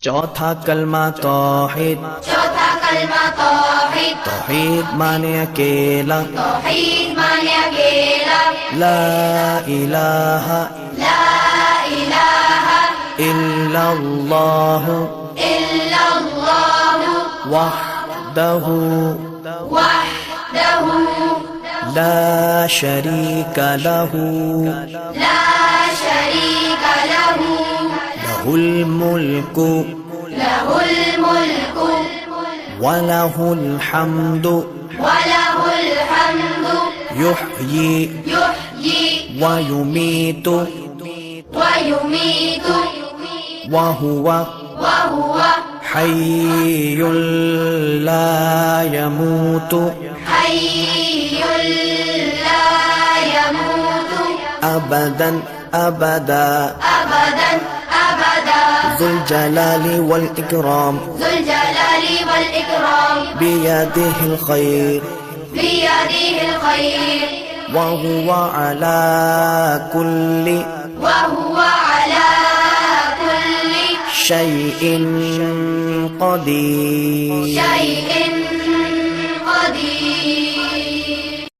चौथा कलमा तौहीद। चौथा कलमा तौहीद। तौहीद माने अकेला। तौहीद माने अकेला। ला इलाहा ला इलाहा इल्लल्लाह इल्लल्लाह वहदहु वहदहु ला शरीका लहु ला शरीका लहु लहुल मुल्कु लहुल मुल्कु वलहुल हम्दु वलहुल हम्दु युह्यी युह्यी वयुमीतु वयुमीतु वहुव वहुव हय्युल ला यमूतु हय्युल ला यमूतु अबदन अबदा अबदन अबदा ज़ुल जलाली वल इकराम ज़ुल जलाली वल इकराम बियदिहिल खैर बियदिहिल खैर वहुव अला कुल्लि वहुव अला कुल्लि शैइन क़दीर। शैइन